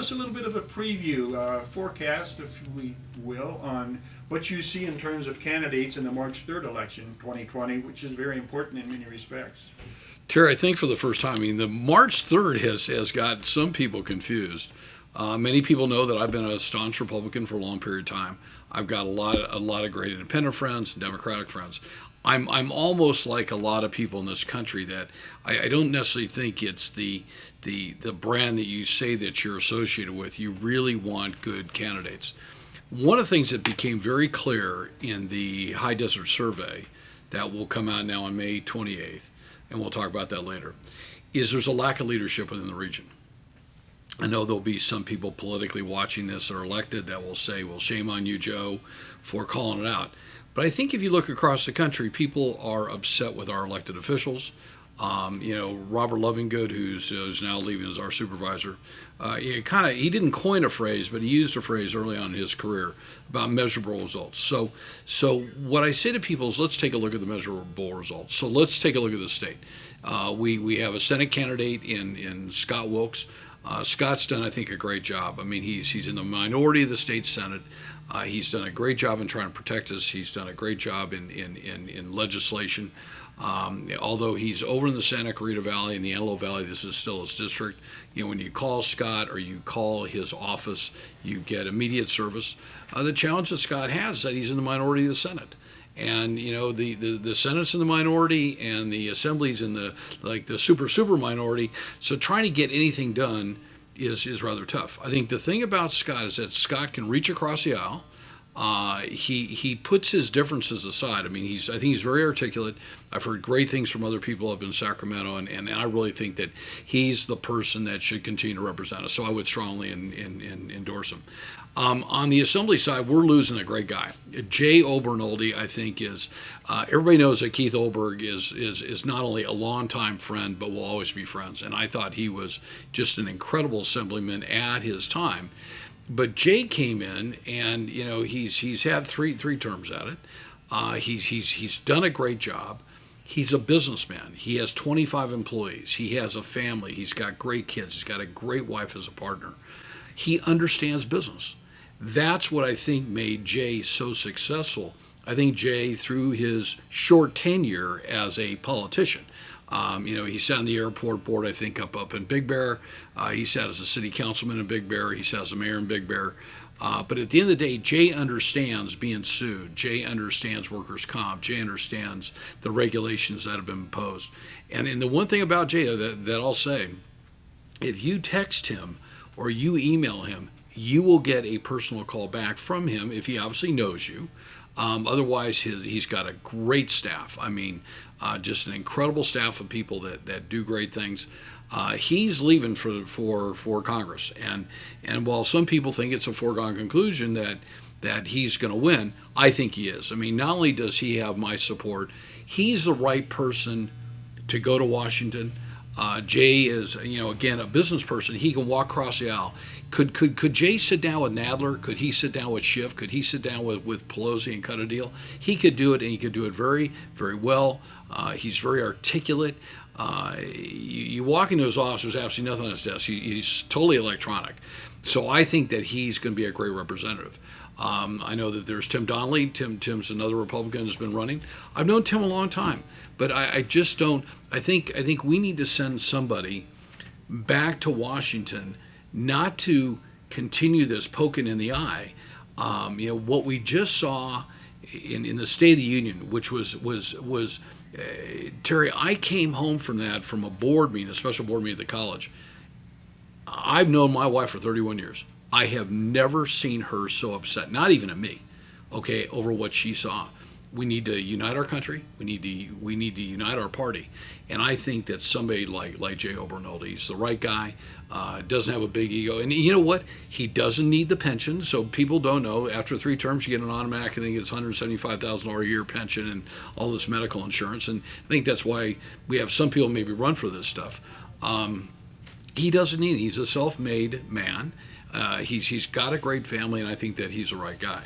us a little bit of a preview, forecast, if we will, on what you see in terms of candidates in the March 3rd election, 2020, which is very important in many respects. Terry, I think for the first time, I mean, the March 3rd has got some people confused. Many people know that I've been a staunch Republican for a long period of time. I've got a lot of great independent friends and Democratic friends. I'm almost like a lot of people in this country that I don't necessarily think it's the brand that you say that you're associated with. You really want good candidates. One of the things that became very clear in the High Desert Survey that will come out now on May 28th, and we'll talk about that later, is there's a lack of leadership within the region. I know there'll be some people politically watching this that are elected that will say, well, shame on you, Joe, for calling it out. But I think if you look across the country, people are upset with our elected officials. Robert Lovingood, who's now leaving as our supervisor, he didn't coin a phrase, but he used a phrase early on in his career about measurable results. So what I say to people is, let's take a look at the measurable results. So let's take a look at the state. We have a Senate candidate in Scott Wilks. Scott's done, I think, a great job. I mean, he's in the minority of the state Senate. He's done a great job in trying to protect us. He's done a great job in legislation. Although he's over in the Santa Clarita Valley and the Antelope Valley, this is still his district. When you call Scott or you call his office, you get immediate service. The challenge that Scott has is that he's in the minority of the Senate. And the Senate's in the minority and the Assembly's in the super minority. So trying to get anything done is rather tough. I think the thing about Scott is that Scott can reach across the aisle. He puts his differences aside. I mean, I think he's very articulate. I've heard great things from other people up in Sacramento, and I really think that he's the person that should continue to represent us. So I would strongly endorse him. On the Assembly side, we're losing a great guy. Jay Obernoldi, I think, is everybody knows that Keith Olberg is not only a longtime friend, but will always be friends. And I thought he was just an incredible assemblyman at his time. But Jay came in, and he's had three terms at it. He's done a great job. He's a businessman. He has 25 employees. He has a family. He's got great kids. He's got a great wife as a partner. He understands business. That's what I think made Jay so successful. I think Jay, through his short tenure as a politician, he sat on the airport board, I think, up in Big Bear. He sat as a city councilman in Big Bear. He sat as a mayor in Big Bear. But at the end of the day, Jay understands being sued. Jay understands workers' comp. Jay understands the regulations that have been imposed. And the one thing about Jay that I'll say, if you text him or you email him, you will get a personal call back from him if he obviously knows you. Otherwise, he's got a great staff. I mean, just an incredible staff of people that do great things. He's leaving for Congress, and while some people think it's a foregone conclusion that he's going to win, I think he is. I mean, not only does he have my support, he's the right person to go to Washington. Jay is, again, a business person. He can walk across the aisle. Could Jay sit down with Nadler? Could he sit down with Schiff? Could he sit down with Pelosi and cut a deal? He could do it, and he could do it very, very well. He's very articulate. You walk into his office, there's absolutely nothing on his desk. He's totally electronic. So I think that he's going to be a great representative. I know that there's Tim Donnelly. Tim's another Republican who's been running. I've known Tim a long time, but I just don't. I think we need to send somebody back to Washington, not to continue this poking in the eye. What we just saw in the State of the Union, which was Terry, I came home from a board meeting, a special board meeting at the college. I've known my wife for 31 years. I have never seen her so upset, not even at me, over what she saw. We need to unite our country. We need to unite our party. And I think that somebody like Jay Obernoldi, he's the right guy, doesn't have a big ego. And you know what? He doesn't need the pension. So people don't know. After 3 terms, you get an automatic, I think it's $175,000 a year pension and all this medical insurance. And I think that's why we have some people maybe run for this stuff. He doesn't need it. He's a self-made man. He's got a great family, and I think that he's the right guy.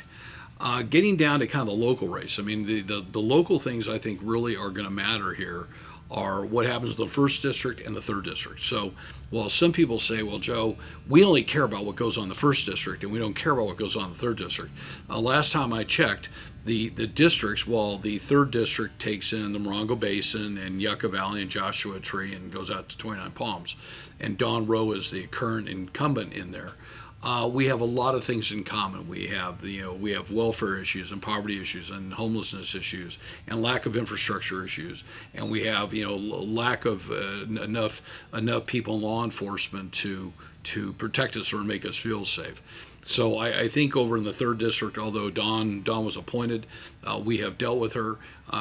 Getting down to kind of the local race, I mean, the local things I think really are going to matter here are what happens in the first district and the third district. So, well, some people say, well, Joe, we only care about what goes on in the first district and we don't care about what goes on in the third district. Last time I checked, the districts, well, the third district takes in the Morongo Basin and Yucca Valley and Joshua Tree and goes out to 29 Palms. And Don Rowe is the current incumbent in there. We have a lot of things in common. We have we have welfare issues and poverty issues and homelessness issues and lack of infrastructure issues, and we have lack of enough people in law enforcement to protect us or make us feel safe. So I think over in the third district, although Dawn was appointed, we have dealt with her.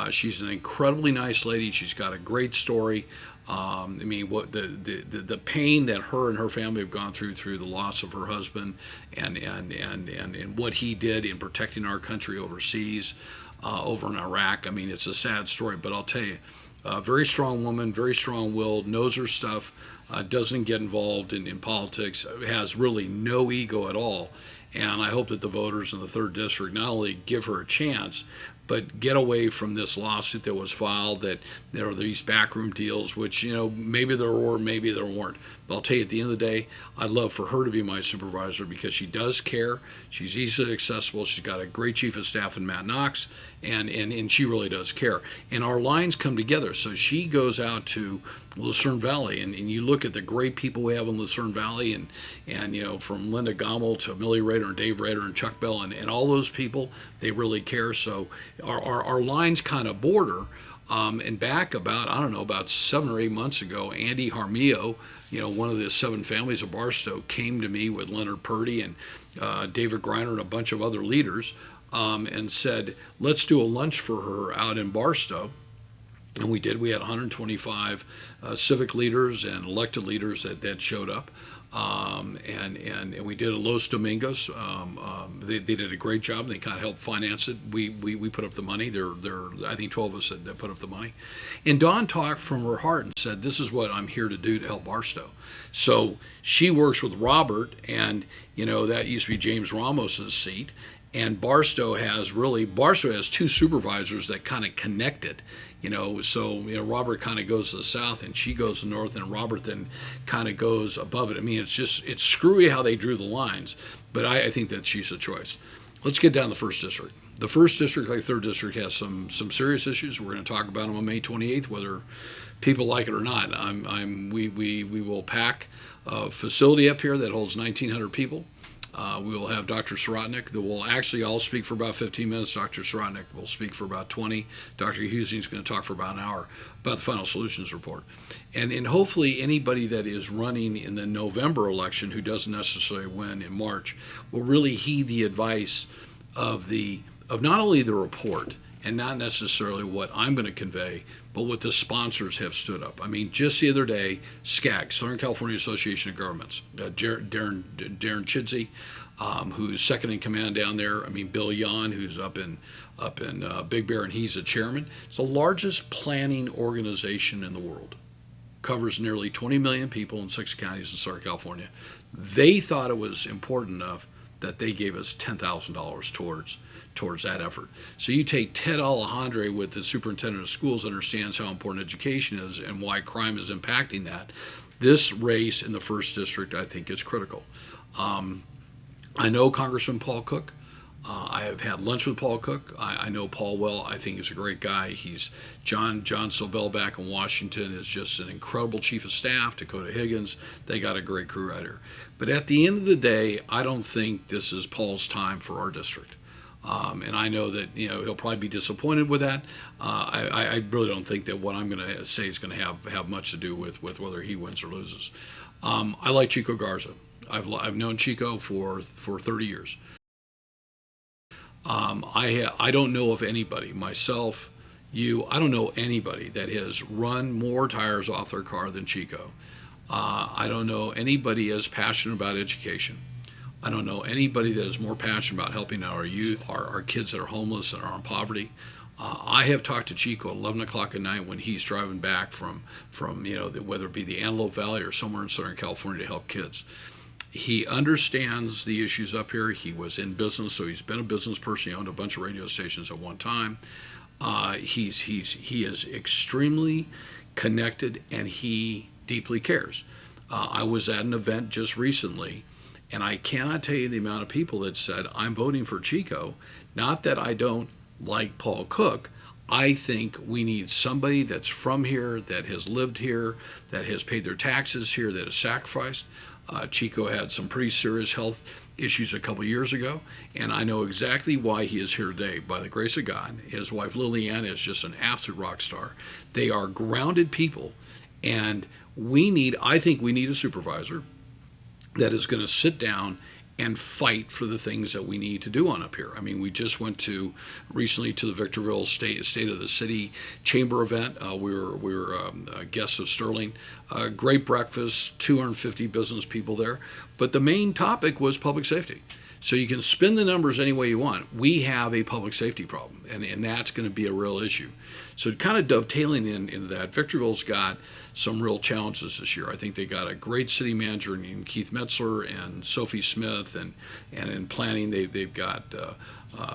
She's an incredibly nice lady. She's got a great story. I mean, what the pain that her and her family have gone through the loss of her husband, and what he did in protecting our country overseas, over in Iraq. I mean, it's a sad story, but I'll tell you, very strong woman, very strong-willed, knows her stuff, doesn't get involved in politics, has really no ego at all. And I hope that the voters in the third district not only give her a chance, but get away from this lawsuit that was filed, that there are these backroom deals, which, maybe there were, maybe there weren't. But I'll tell you, at the end of the day, I'd love for her to be my supervisor because she does care. She's easily accessible. She's got a great chief of staff in Matt Knox, and she really does care. And our lines come together. So she goes out to Lucerne Valley, and you look at the great people we have in Lucerne Valley, and from Linda Gommel to Millie Rader and Dave Rader and Chuck Bell, and all those people, they really care. So our lines kind of border. And back about 7 or 8 months ago, Andy Harmio, one of the 7 families of Barstow, came to me with Leonard Purdy and David Griner and a bunch of other leaders, and said, let's do a lunch for her out in Barstow. And we did. We had 125 civic leaders and elected leaders that showed up. And we did a Los Domingos. They did a great job. They kind of helped finance it. We put up the money. I think 12 of us that put up the money. And Dawn talked from her heart and said, "This is what I'm here to do to help Barstow." So she works with Robert, and that used to be James Ramos's seat. And Barstow has 2 supervisors that kind of connected. So Robert kind of goes to the south and she goes to the north, and Robert then kind of goes above it. I mean, it's screwy how they drew the lines, but I think that she's the choice. Let's get down to the first district. The first district, like the third district, has some serious issues. We're going to talk about them on May 28th, whether people like it or not. We will pack a facility up here that holds 1,900 people. We will have Dr. Sirotnik that will actually all speak for about 15 minutes. Dr. Sirotnik will speak for about 20. Dr. Husing is going to talk for about an hour about the final solutions report. And hopefully anybody that is running in the November election who doesn't necessarily win in March will really heed the advice of not only the report and not necessarily what I'm going to convey, but what the sponsors have stood up. I mean, just the other day, SCAG, Southern California Association of Governments, Darren Chidsey, who's second in command down there. I mean, Bill Yon, who's up in Big Bear, and he's the chairman. It's the largest planning organization in the world. Covers nearly 20 million people in 6 counties in Southern California. They thought it was important enough that they gave us $10,000 towards that effort. So you take Ted Alejandre with the superintendent of schools, understands how important education is and why crime is impacting that. This race in the first district, I think, is critical. I know Congressman Paul Cook. I have had lunch with Paul Cook. I know Paul well. I think he's a great guy. He's John Sobel back in Washington is just an incredible chief of staff. Dakota Higgins, they got a great crew right here. But at the end of the day, I don't think this is Paul's time for our district. And I know that he'll probably be disappointed with that. I really don't think that what I'm going to say is going to have much to do with whether he wins or loses. I like Chico Garza. I've known Chico for 30 years. I don't know of anybody, myself, I don't know anybody that has run more tires off their car than Chico. I don't know anybody as passionate about education. I don't know anybody that is more passionate about helping our youth, our kids that are homeless and are in poverty. I have talked to Chico at 11 o'clock at night when he's driving back from whether it be the Antelope Valley or somewhere in Southern California to help kids. He understands the issues up here. He was in business, so he's been a business person. He owned a bunch of radio stations at one time. He is extremely connected, and he deeply cares. I was at an event just recently, and I cannot tell you the amount of people that said, I'm voting for Chico. Not that I don't like Paul Cook. I think we need somebody that's from here, that has lived here, that has paid their taxes here, that has sacrificed. Chico had some pretty serious health issues a couple years ago, and I know exactly why he is here today. By the grace of God, his wife Lillian is just an absolute rock star. They are grounded people, and I think we need a supervisor that is going to sit down and fight for the things that we need to do on up here. I mean, we just went recently to the Victorville State of the City Chamber event. We were guests of Sterling. Great breakfast, 250 business people there. But the main topic was public safety. So you can spin the numbers any way you want. We have a public safety problem, and that's going to be a real issue. So kind of dovetailing into that, Victorville's got some real challenges this year. I think they got a great city manager named Keith Metzler and Sophie Smith, and in planning they've got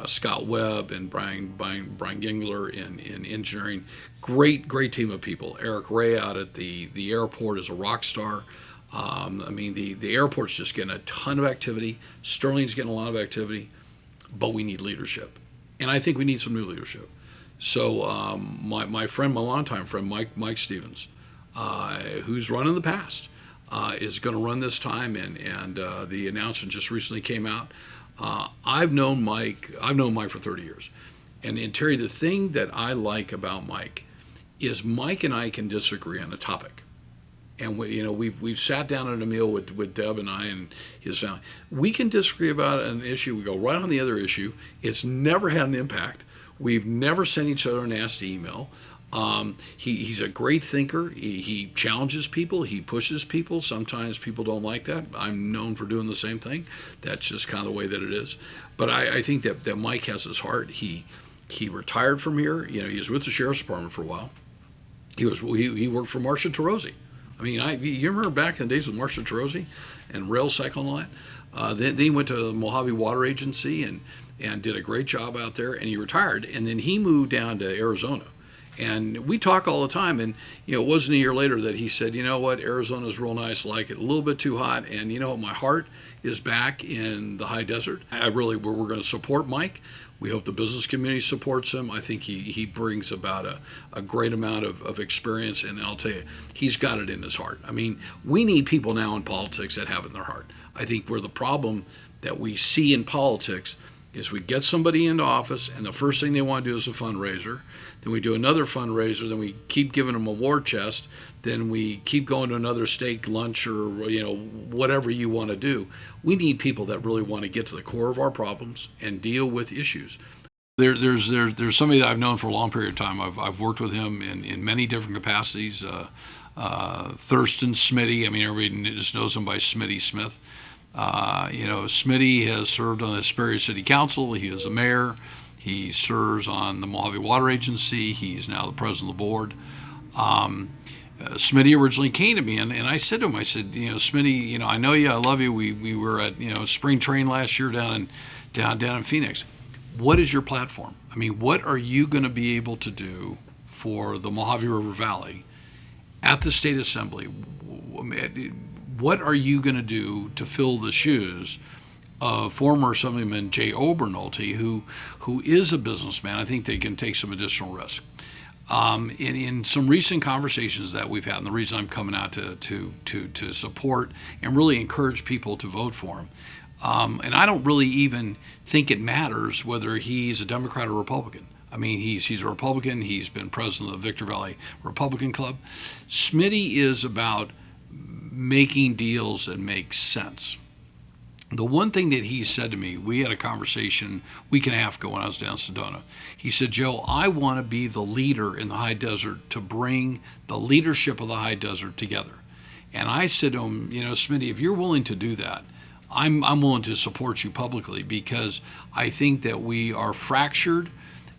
Scott Webb and Brian Gingler in engineering. Great team of people. Eric Ray out at the airport is a rock star. I mean, the airport's just getting a ton of activity. Sterling's getting a lot of activity, but we need leadership. And I think we need some new leadership. So my longtime friend, Mike Stevens, who's run in the past, is going to run this time, and the announcement just recently came out. I've known Mike for 30 years. And Terry, the thing that I like about Mike is Mike and I can disagree on a topic. And we've sat down at a meal with Deb and I and his family. We can disagree about an issue. We go right on the other issue. It's never had an impact. We've never sent each other a nasty email. He's a great thinker. He challenges people. He pushes people. Sometimes people don't like that. I'm known for doing the same thing. That's just kind of the way that it is. But I think that Mike has his heart. He retired from here. He was with the Sheriff's Department for a while. He worked for Marcia Tarosi. I mean, you remember back in the days with Marcia Tarosi and Rail Cycle and all that? Then he went to the Mojave Water Agency and did a great job out there, and he retired. And then he moved down to Arizona. And we talk all the time, and it wasn't a year later that he said, you know what, Arizona's real nice, like it, a little bit too hot, and my heart is back in the high desert. We're going to support Mike. We hope the business community supports him. I think he brings about a great amount of experience, and I'll tell you, he's got it in his heart. I mean, we need people now in politics that have it in their heart. I think where the problem that we see in politics is we get somebody into office, and the first thing they want to do is a fundraiser. Then we do another fundraiser. Then we keep giving them a war chest. Then we keep going to another steak lunch or whatever you want to do. We need people that really want to get to the core of our problems and deal with issues. There's somebody that I've known for a long period of time. I've worked with him in many different capacities. Thurston Smitty. I mean, everybody just knows him by Smitty Smith. Smitty has served on the Hesperia City Council. He is a mayor. He serves on the Mojave Water Agency. He's now the president of the board. Smitty originally came to me, and I said to him, I said, Smitty, I know you, I love you. We were at spring train last year down in Phoenix. What is your platform? I mean, what are you going to be able to do for the Mojave River Valley at the state assembly? What are you going to do to fill the shoes of former Assemblyman Jay Obernolte, who is a businessman? I think they can take some additional risk. In some recent conversations that we've had, and the reason I'm coming out to support and really encourage people to vote for him, and I don't really even think it matters whether he's a Democrat or Republican. I mean, he's a Republican. He's been president of the Victor Valley Republican Club. Smitty is about making deals that make sense. The one thing that he said to me, we had a conversation a week and a half ago when I was down in Sedona. He said, Joe, I want to be the leader in the high desert to bring the leadership of the high desert together. And I said to him, Smitty, if you're willing to do that, I'm willing to support you publicly, because I think that we are fractured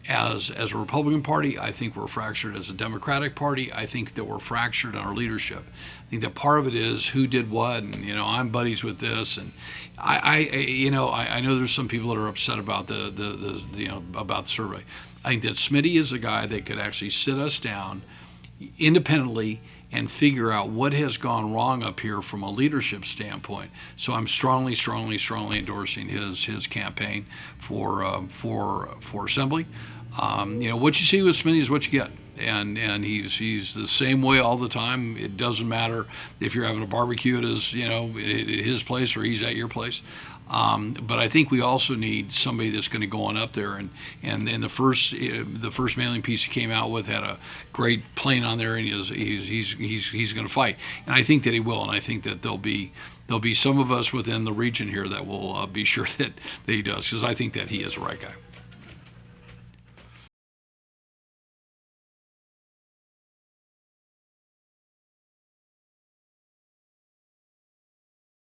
as a Republican Party. I think we're fractured as a Democratic Party. I think that we're fractured in our leadership. I think that part of it is who did what, and I'm buddies with this, and I know there's some people that are upset about about the survey. I think that Smitty is the guy that could actually sit us down independently and figure out what has gone wrong up here from a leadership standpoint. So I'm strongly endorsing his campaign for assembly. What you see with Smitty is what you get. And he's the same way all the time. It doesn't matter if you're having a barbecue at his place or he's at your place. But I think we also need somebody that's going to go on up there and the first mailing piece he came out with had a great plane on there, and he's going to fight, and I think that he will, and I think that there'll be some of us within the region here that will be sure that he does, because I think that he is the right guy.